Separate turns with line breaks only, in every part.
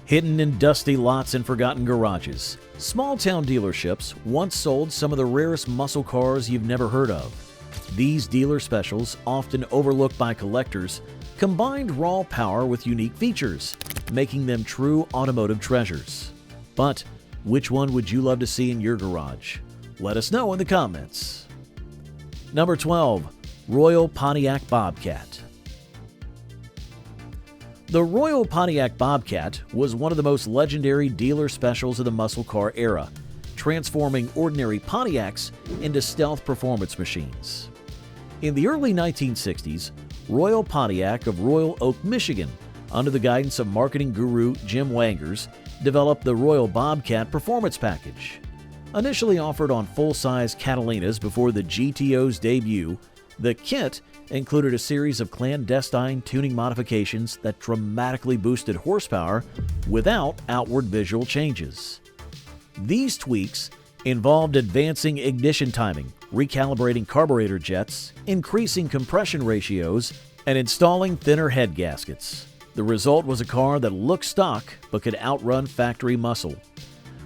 Hidden in dusty lots and forgotten garages, small-town dealerships once sold some of the rarest muscle cars you've never heard of. These dealer specials, often overlooked by collectors, combined raw power with unique features, making them true automotive treasures. But which one would you love to see in your garage? Let us know in the comments. Number 12. Royal Pontiac Bobcat. The Royal Pontiac Bobcat was one of the most legendary dealer specials of the muscle car era, transforming ordinary Pontiacs into stealth performance machines. In the early 1960s, Royal Pontiac of Royal Oak, Michigan, under the guidance of marketing guru Jim Wangers, developed the Royal Bobcat Performance Package. Initially offered on full-size Catalinas before the GTO's debut, the kit included a series of clandestine tuning modifications that dramatically boosted horsepower without outward visual changes. These tweaks involved advancing ignition timing, recalibrating carburetor jets, increasing compression ratios, and installing thinner head gaskets. The result was a car that looked stock but could outrun factory muscle.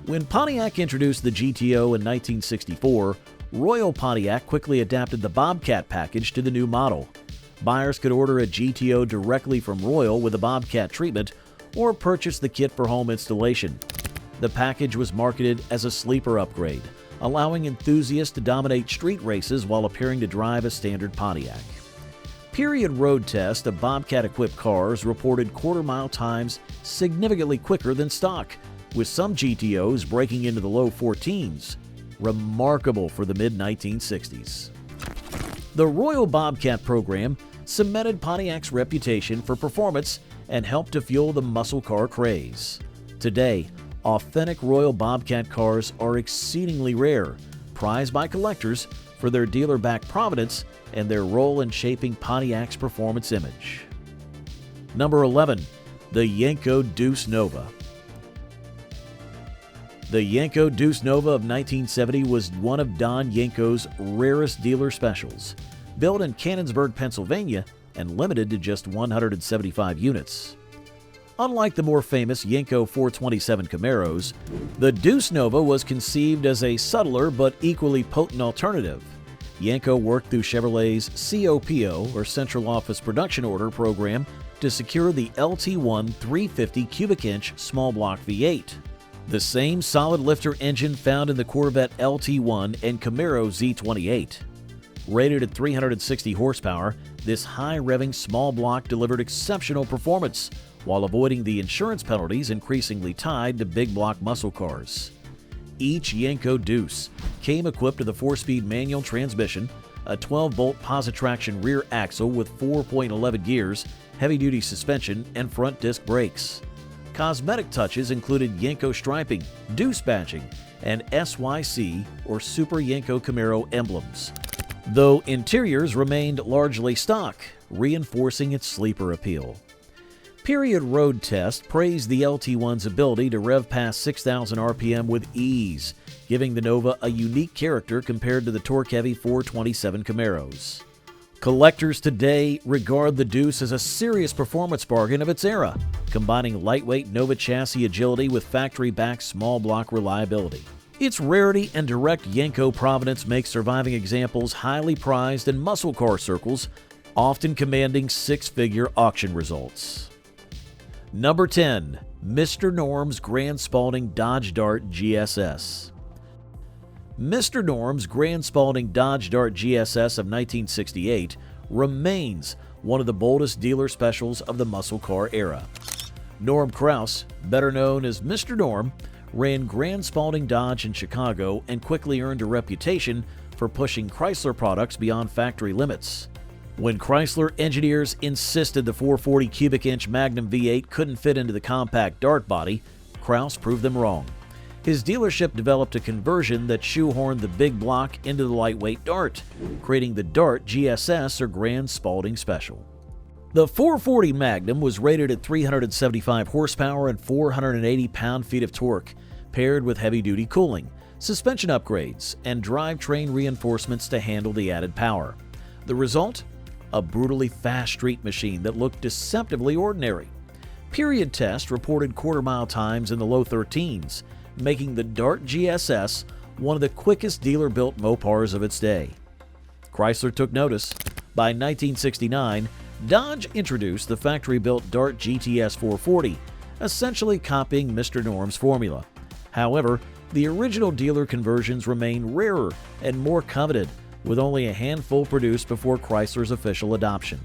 When Pontiac introduced the GTO in 1964, Royal Pontiac quickly adapted the Bobcat package to the new model. Buyers could order a GTO directly from Royal with a Bobcat treatment or purchase the kit for home installation. The package was marketed as a sleeper upgrade, allowing enthusiasts to dominate street races while appearing to drive a standard Pontiac. Period road tests of Bobcat-equipped cars reported quarter-mile times significantly quicker than stock, with some GTOs breaking into the low 14s. Remarkable for the mid-1960s. The Royal Bobcat program cemented Pontiac's reputation for performance and helped to fuel the muscle car craze. Today, authentic Royal Bobcat cars are exceedingly rare, prized by collectors for their dealer-backed provenance and their role in shaping Pontiac's performance image. Number 11. The Yenko Deuce Nova. The Yenko Deuce Nova of 1970 was one of Don Yenko's rarest dealer specials, built in Canonsburg, Pennsylvania, and limited to just 175 units. Unlike the more famous Yenko 427 Camaros, the Deuce Nova was conceived as a subtler but equally potent alternative. Yenko worked through Chevrolet's COPO, or Central Office Production Order program, to secure the LT1 350 cubic inch small block V8. The same solid lifter engine found in the Corvette LT1 and Camaro Z28. Rated at 360 horsepower, this high-revving small block delivered exceptional performance while avoiding the insurance penalties increasingly tied to big block muscle cars. Each Yenko Deuce came equipped with a 4-speed manual transmission, a 12-bolt positraction rear axle with 4.11 gears, heavy-duty suspension, and front disc brakes. Cosmetic touches included Yenko striping, Deuce badging, and SYC or Super Yenko Camaro emblems, though interiors remained largely stock, reinforcing its sleeper appeal. Period road test praised the LT1's ability to rev past 6,000 RPM with ease, giving the Nova a unique character compared to the torque-heavy 427 Camaros. Collectors today regard the Deuce as a serious performance bargain of its era, combining lightweight Nova chassis agility with factory-backed small block reliability. Its rarity and direct Yenko provenance make surviving examples highly prized in muscle car circles, often commanding six-figure auction results. Number 10. Mr. Norm's Grand Spalding Dodge Dart GSS. Mr. Norm's Grand Spalding Dodge Dart GSS of 1968 remains one of the boldest dealer specials of the muscle car era. Norm Kraus, better known as Mr. Norm, ran Grand Spalding Dodge in Chicago and quickly earned a reputation for pushing Chrysler products beyond factory limits. When Chrysler engineers insisted the 440 cubic inch Magnum V8 couldn't fit into the compact Dart body, Kraus proved them wrong. His dealership developed a conversion that shoehorned the big block into the lightweight Dart, creating the Dart GSS or Grand Spalding Special. The 440 Magnum was rated at 375 horsepower and 480 pound-feet of torque, paired with heavy-duty cooling, suspension upgrades, and drivetrain reinforcements to handle the added power. The result? A brutally fast street machine that looked deceptively ordinary. Period Test reported quarter-mile times in the low 13s, making the Dart GSS one of the quickest dealer-built Mopars of its day. Chrysler took notice. By 1969, Dodge introduced the factory-built Dart GTS 440, essentially copying Mr. Norm's formula. However, the original dealer conversions remain rarer and more coveted, with only a handful produced before Chrysler's official adoption.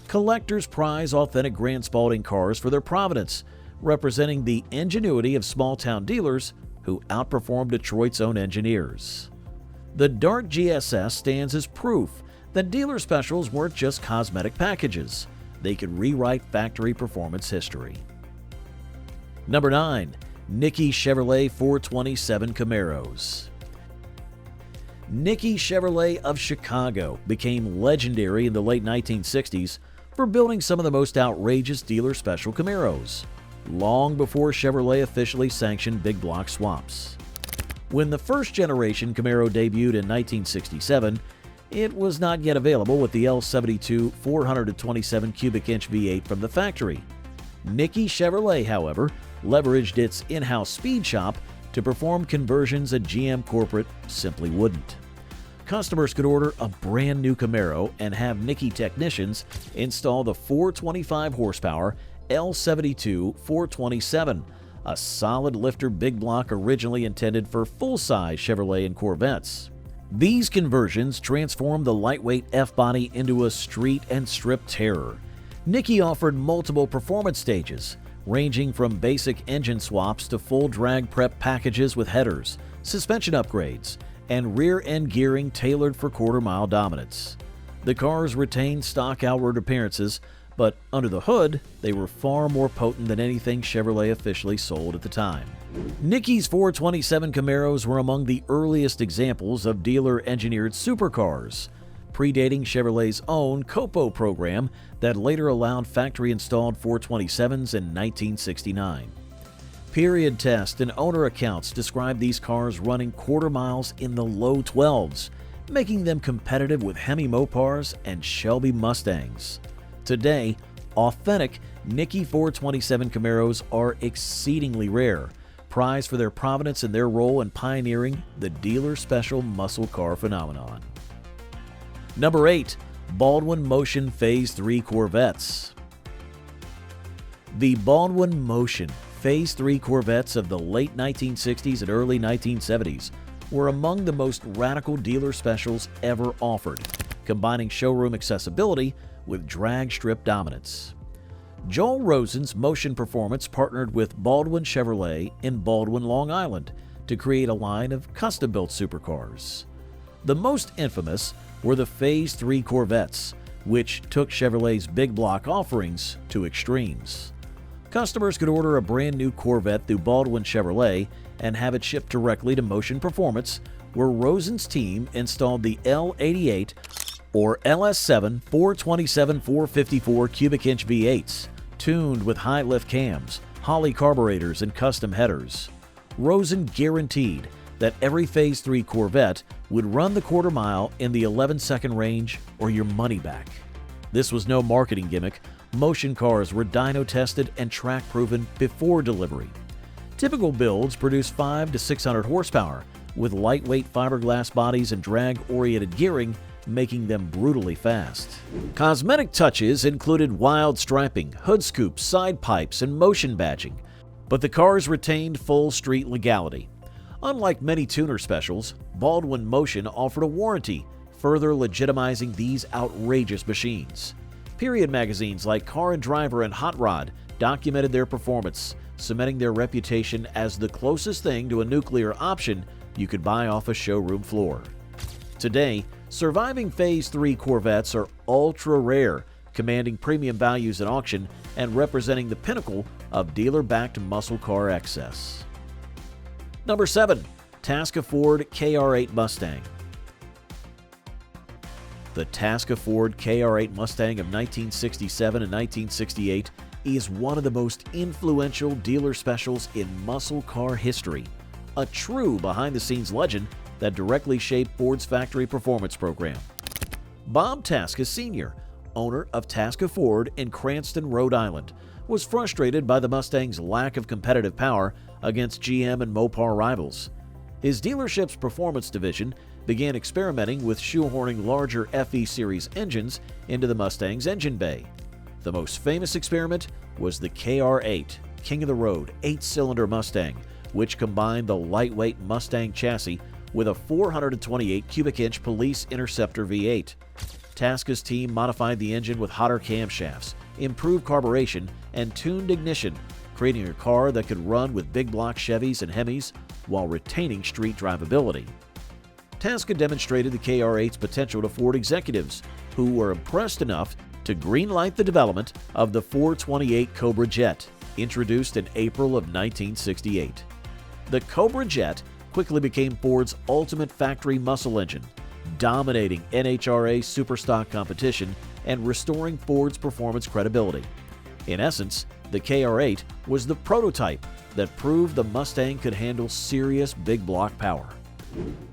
Collectors prize authentic Grand Spalding cars for their provenance, representing the ingenuity of small-town dealers who outperformed Detroit's own engineers. The Dart GSS stands as proof that dealer specials weren't just cosmetic packages. They could rewrite factory performance history. Number 9. Nickey Chevrolet 427 Camaros. Nickey Chevrolet of Chicago became legendary in the late 1960s for building some of the most outrageous dealer special Camaros, long before Chevrolet officially sanctioned big block swaps. When the first generation Camaro debuted in 1967, it was not yet available with the L72 427 cubic inch V8 from the factory. Nickey Chevrolet, however, leveraged its in-house speed shop to perform conversions a GM corporate simply wouldn't. Customers could order a brand new Camaro and have Nickey technicians install the 425 horsepower L72 427, a solid lifter big block originally intended for full-size Chevrolet and Corvettes. These conversions transformed the lightweight F-body into a street and strip terror. Nickey offered multiple performance stages, ranging from basic engine swaps to full drag prep packages with headers, suspension upgrades, and rear-end gearing tailored for quarter-mile dominance. The cars retained stock outward appearances, but under the hood, they were far more potent than anything Chevrolet officially sold at the time. Nickey's 427 Camaros were among the earliest examples of dealer-engineered supercars, predating Chevrolet's own COPO program that later allowed factory-installed 427s in 1969. Period Test and owner accounts describe these cars running quarter miles in the low 12s, making them competitive with Hemi Mopars and Shelby Mustangs. Today, authentic Nickey 427 Camaros are exceedingly rare, prized for their provenance and their role in pioneering the dealer special muscle car phenomenon. Number 8. Baldwin Motion Phase 3 Corvettes. The Baldwin Motion Phase 3 Corvettes of the late 1960s and early 1970s were among the most radical dealer specials ever offered, combining showroom accessibility with drag strip dominance. Joel Rosen's Motion Performance partnered with Baldwin Chevrolet in Baldwin, Long Island to create a line of custom-built supercars. The most infamous were the Phase 3 Corvettes, which took Chevrolet's big block offerings to extremes. Customers could order a brand new Corvette through Baldwin Chevrolet and have it shipped directly to Motion Performance, where Rosen's team installed the L88 or LS7 427 454 cubic inch V8s, tuned with high lift cams, Holley carburetors, and custom headers. Rosen guaranteed that every Phase 3 Corvette would run the quarter mile in the 11-second range or your money back. This was no marketing gimmick. Motion cars were dyno tested and track proven before delivery. Typical builds produce 500 to 600 horsepower, with lightweight fiberglass bodies and drag-oriented gearing, making them brutally fast. Cosmetic touches included wild striping, hood scoops, side pipes, and motion badging, but the cars retained full street legality. Unlike many tuner specials, Baldwin Motion offered a warranty, further legitimizing these outrageous machines. Period magazines like Car and Driver and Hot Rod documented their performance, cementing their reputation as the closest thing to a nuclear option you could buy off a showroom floor. Today, surviving Phase 3 Corvettes are ultra rare, commanding premium values at auction and representing the pinnacle of dealer-backed muscle car excess. Number 7. Tasca Ford KR8 Mustang. The Tasca Ford KR8 Mustang of 1967 and 1968 is one of the most influential dealer specials in muscle car history, a true behind-the-scenes legend that directly shaped Ford's factory performance program. Bob Tasca Sr., owner of Tasca Ford in Cranston, Rhode Island, was frustrated by the Mustang's lack of competitive power against GM and Mopar rivals. His dealership's performance division began experimenting with shoehorning larger FE Series engines into the Mustang's engine bay. The most famous experiment was the KR8, King of the Road 8-cylinder Mustang, which combined the lightweight Mustang chassis with a 428 cubic inch Police Interceptor V8. Tasca's team modified the engine with hotter camshafts, improved carburation, and tuned ignition, creating a car that could run with big block Chevys and Hemis while retaining street drivability. Tasca demonstrated the KR8's potential to Ford executives, who were impressed enough to greenlight the development of the 428 Cobra Jet, introduced in April of 1968. The Cobra Jet quickly became Ford's ultimate factory muscle engine, dominating NHRA Superstock competition and restoring Ford's performance credibility. In essence, the KR8 was the prototype that proved the Mustang could handle serious big block power.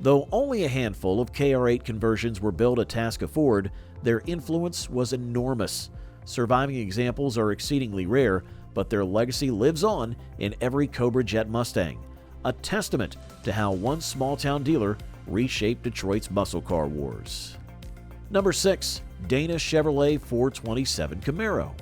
Though only a handful of KR8 conversions were built at Tasca Ford, their influence was enormous. Surviving examples are exceedingly rare, but their legacy lives on in every Cobra Jet Mustang, a testament to how one small-town dealer reshaped Detroit's muscle car wars. Number 6. Dana Chevrolet 427 Camaro.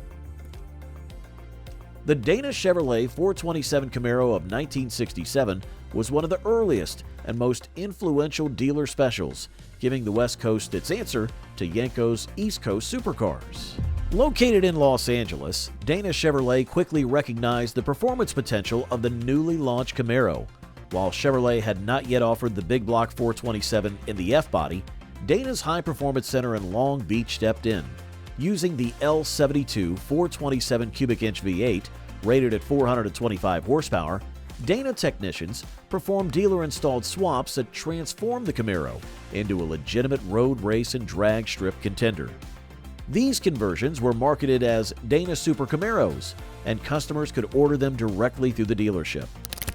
The Dana Chevrolet 427 Camaro of 1967 was one of the earliest and most influential dealer specials, giving the West Coast its answer to Yenko's East Coast supercars. Located in Los Angeles, Dana Chevrolet quickly recognized the performance potential of the newly launched Camaro. While Chevrolet had not yet offered the big block 427 in the F-body, Dana's High Performance Center in Long Beach stepped in. Using the L72 427 cubic inch V8, rated at 425 horsepower, Dana technicians performed dealer-installed swaps that transformed the Camaro into a legitimate road race and drag strip contender. These conversions were marketed as Dana Super Camaros, and customers could order them directly through the dealership.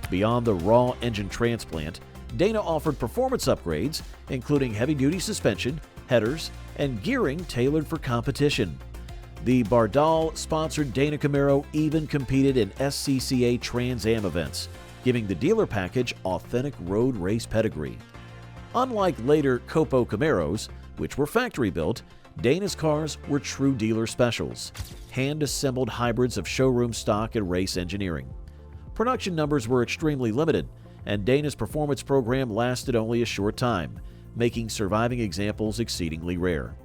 Beyond the raw engine transplant, Dana offered performance upgrades, including heavy-duty suspension, headers, and gearing tailored for competition. The Bardal-sponsored Dana Camaro even competed in SCCA Trans Am events, giving the dealer package authentic road race pedigree. Unlike later COPO Camaros, which were factory-built, Dana's cars were true dealer specials, hand-assembled hybrids of showroom stock and race engineering. Production numbers were extremely limited, and Dana's performance program lasted only a short time, making surviving examples exceedingly rare.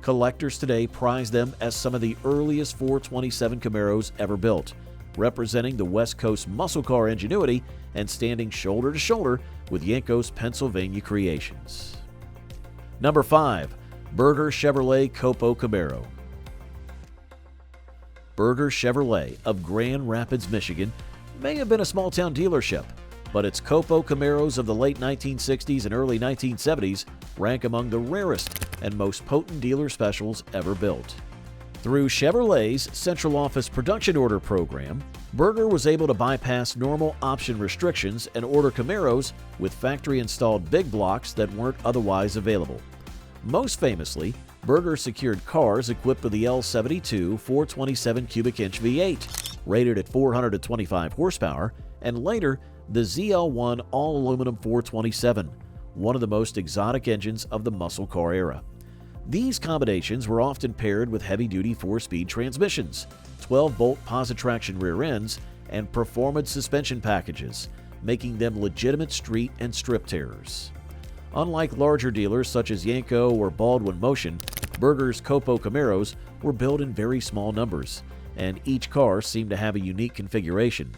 Collectors today prize them as some of the earliest 427 Camaros ever built, representing the West Coast muscle car ingenuity and standing shoulder to shoulder with Yenko's Pennsylvania creations. Number 5. Berger Chevrolet COPO Camaro. Berger Chevrolet of Grand Rapids, Michigan may have been a small-town dealership, but its COPO Camaros of the late 1960s and early 1970s rank among the rarest and most potent dealer specials ever built. Through Chevrolet's Central Office Production Order program, Berger was able to bypass normal option restrictions and order Camaros with factory-installed big blocks that weren't otherwise available. Most famously, Berger secured cars equipped with the L72 427 cubic inch V8, rated at 425 horsepower, and later the ZL1 all-aluminum 427, one of the most exotic engines of the muscle car era. These combinations were often paired with heavy-duty 4-speed transmissions, 12-bolt positive-traction rear ends, and performance suspension packages, making them legitimate street and strip terrors. Unlike larger dealers such as Yenko or Baldwin Motion, Berger's COPO Camaros were built in very small numbers, and each car seemed to have a unique configuration.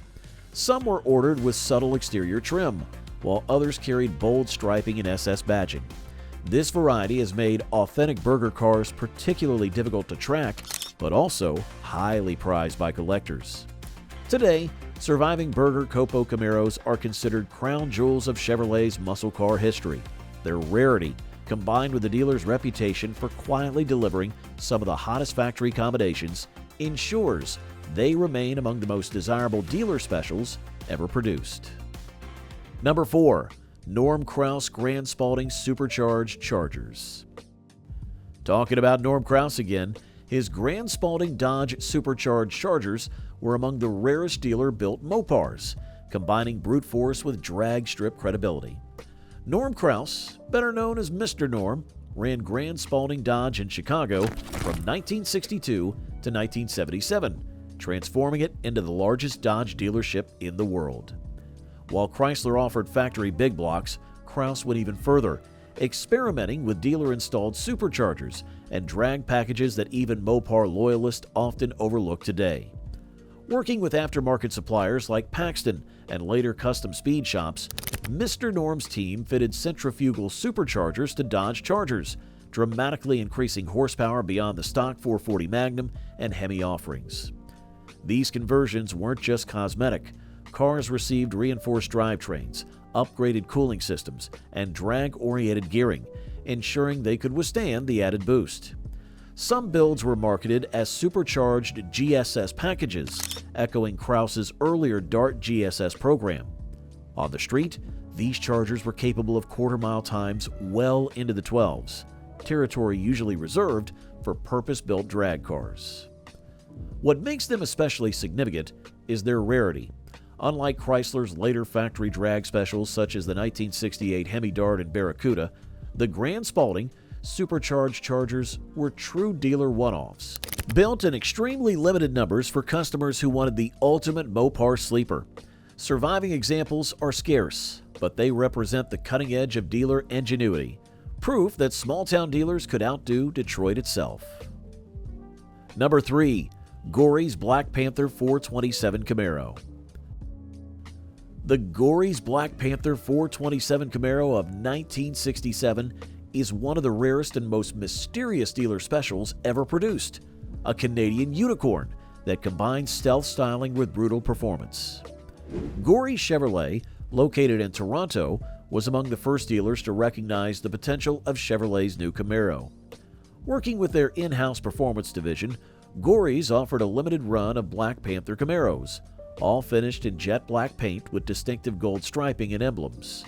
Some were ordered with subtle exterior trim, while others carried bold striping and SS badging. This variety has made authentic Berger cars particularly difficult to track, but also highly prized by collectors. Today, surviving Berger COPO Camaros are considered crown jewels of Chevrolet's muscle car history. Their rarity, combined with the dealer's reputation for quietly delivering some of the hottest factory combinations, ensures they remain among the most desirable dealer specials ever produced. Number 4. Norm Krause Grand Spalding Supercharged Chargers. Talking about Norm Krause again, his Grand Spalding Dodge Supercharged Chargers were among the rarest dealer-built Mopars, combining brute force with drag strip credibility. Norm Kraus, better known as Mr. Norm, ran Grand Spalding Dodge in Chicago from 1962 to 1977, transforming it into the largest Dodge dealership in the world. While Chrysler offered factory big blocks, Kraus went even further, experimenting with dealer-installed superchargers and drag packages that even Mopar loyalists often overlook today. Working with aftermarket suppliers like Paxton and later custom speed shops, Mr. Norm's team fitted centrifugal superchargers to Dodge Chargers, dramatically increasing horsepower beyond the stock 440 Magnum and Hemi offerings. These conversions weren't just cosmetic. Cars received reinforced drivetrains, upgraded cooling systems, and drag-oriented gearing, ensuring they could withstand the added boost. Some builds were marketed as Supercharged GSS packages, echoing Kraus's earlier Dart GSS program. On the street, these chargers were capable of quarter-mile times well into the 12s, territory usually reserved for purpose-built drag cars. What makes them especially significant is their rarity. Unlike Chrysler's later factory drag specials such as the 1968 Hemi Dart and Barracuda, the Grand Spalding Supercharged Chargers were true dealer one-offs, built in extremely limited numbers for customers who wanted the ultimate Mopar sleeper. Surviving examples are scarce, but they represent the cutting edge of dealer ingenuity, proof that small-town dealers could outdo Detroit itself. Number 3. Gory's Black Panther 427 Camaro. The Gory's Black Panther 427 Camaro of 1967 is one of the rarest and most mysterious dealer specials ever produced, a Canadian unicorn that combines stealth styling with brutal performance. Gory Chevrolet, located in Toronto, was among the first dealers to recognize the potential of Chevrolet's new Camaro. Working with their in-house performance division, Gory's offered a limited run of Black Panther Camaros, all finished in jet black paint with distinctive gold striping and emblems.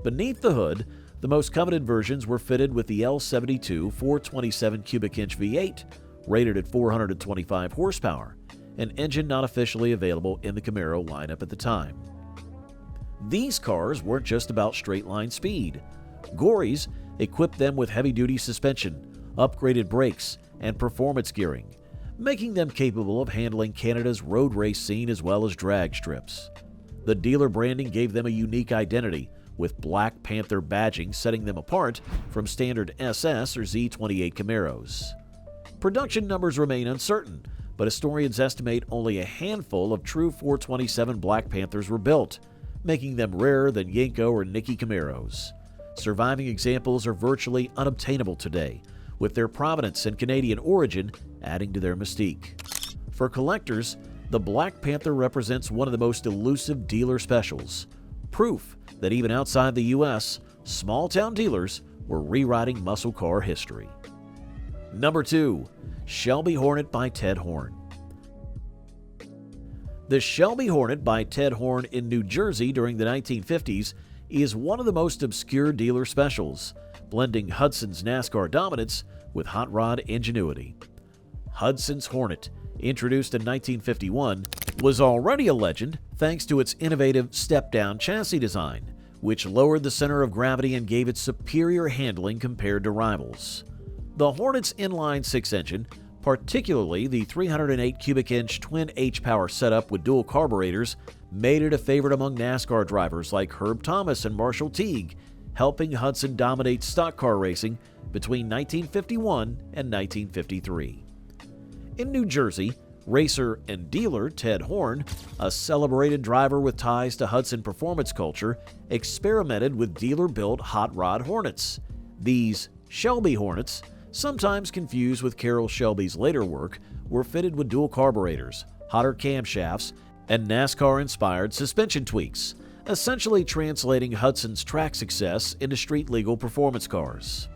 Beneath the hood, the most coveted versions were fitted with the L72 427 cubic inch V8, rated at 425 horsepower, an engine not officially available in the Camaro lineup at the time. These cars weren't just about straight-line speed. Gory's equipped them with heavy-duty suspension, upgraded brakes, and performance gearing, making them capable of handling Canada's road race scene as well as drag strips. The dealer branding gave them a unique identity, with Black Panther badging setting them apart from standard SS or Z28 Camaros. Production numbers remain uncertain, but historians estimate only a handful of true 427 Black Panthers were built, making them rarer than Yenko or Nickey Camaros. Surviving examples are virtually unobtainable today, with their provenance and Canadian origin adding to their mystique. For collectors, the Black Panther represents one of the most elusive dealer specials, proof that even outside the U.S., small-town dealers were rewriting muscle car history. Number 2. Shelby Hornet by Ted Horn. The Shelby Hornet by Ted Horn in New Jersey during the 1950s is one of the most obscure dealer specials, blending Hudson's NASCAR dominance with hot rod ingenuity. Hudson's Hornet, introduced in 1951, was already a legend thanks to its innovative step-down chassis design, which lowered the center of gravity and gave it superior handling compared to rivals. The Hornet's inline-six engine, particularly the 308 cubic inch twin H-Power setup with dual carburetors, made it a favorite among NASCAR drivers like Herb Thomas and Marshall Teague, helping Hudson dominate stock car racing between 1951 and 1953. In New Jersey, racer and dealer Ted Horn, a celebrated driver with ties to Hudson performance culture, experimented with dealer-built hot rod Hornets. These Shelby Hornets, sometimes confused with Carroll Shelby's later work, were fitted with dual carburetors, hotter camshafts, and NASCAR-inspired suspension tweaks, essentially translating Hudson's track success into street-legal performance cars.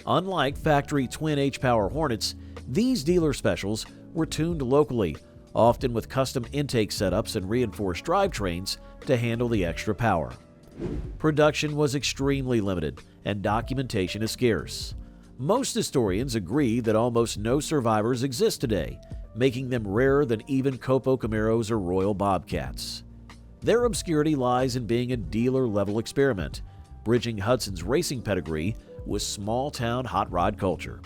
Unlike factory twin H-Power Hornets, these dealer specials were tuned locally, often with custom intake setups and reinforced drivetrains to handle the extra power. Production was extremely limited, and documentation is scarce. Most historians agree that almost no survivors exist today, making them rarer than even COPO Camaros or Royal Bobcats. Their obscurity lies in being a dealer-level experiment, bridging Hudson's racing pedigree with small-town hot rod culture.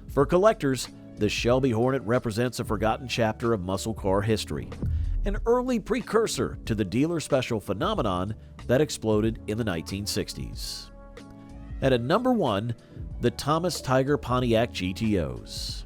For collectors, the Shelby Hornet represents a forgotten chapter of muscle car history, an early precursor to the dealer special phenomenon that exploded in the 1960s. And at number 1, the Thomas Tiger Pontiac GTOs.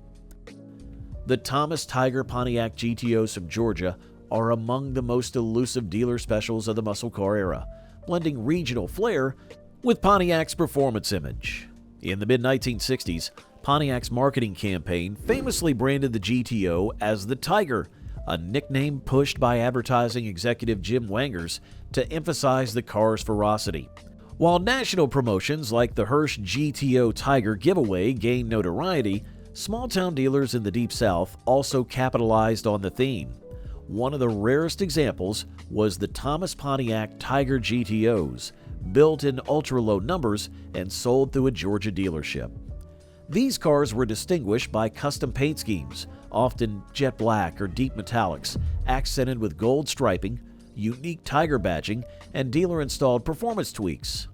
The Thomas Tiger Pontiac GTOs from Georgia are among the most elusive dealer specials of the muscle car era, blending regional flair with Pontiac's performance image. In the mid-1960s, Pontiac's marketing campaign famously branded the GTO as the Tiger, a nickname pushed by advertising executive Jim Wangers to emphasize the car's ferocity. While national promotions like the Hirsch GTO Tiger giveaway gained notoriety, small-town dealers in the Deep South also capitalized on the theme. One of the rarest examples was the Thomas Pontiac Tiger GTOs, built in ultra-low numbers and sold through a Georgia dealership. These cars were distinguished by custom paint schemes, often jet black or deep metallics, accented with gold striping, unique Tiger badging, and dealer-installed performance tweaks.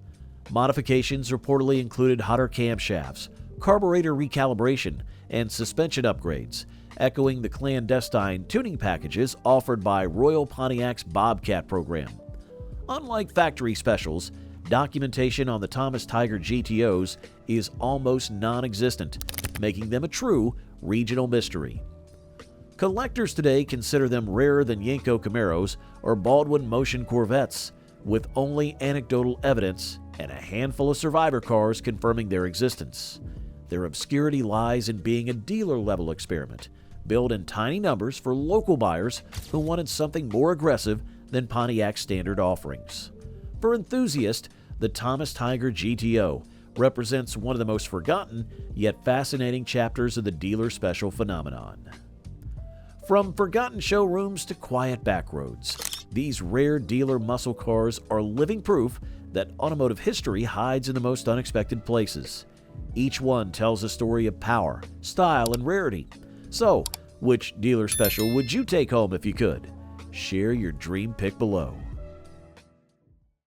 Modifications reportedly included hotter camshafts, carburetor recalibration, and suspension upgrades, echoing the clandestine tuning packages offered by Royal Pontiac's Bobcat program. Unlike factory specials, documentation on the Thomas Tiger GTOs is almost non-existent, making them a true regional mystery. Collectors today consider them rarer than Yenko Camaros or Baldwin Motion Corvettes, with only anecdotal evidence and a handful of survivor cars confirming their existence. Their obscurity lies in being a dealer-level experiment, built in tiny numbers for local buyers who wanted something more aggressive than Pontiac's standard offerings. For enthusiasts, the Thomas Tiger GTO represents one of the most forgotten yet fascinating chapters of the dealer special phenomenon. From forgotten showrooms to quiet backroads, these rare dealer muscle cars are living proof that automotive history hides in the most unexpected places. Each one tells a story of power, style, and rarity. So, which dealer special would you take home if you could? Share your dream pick below.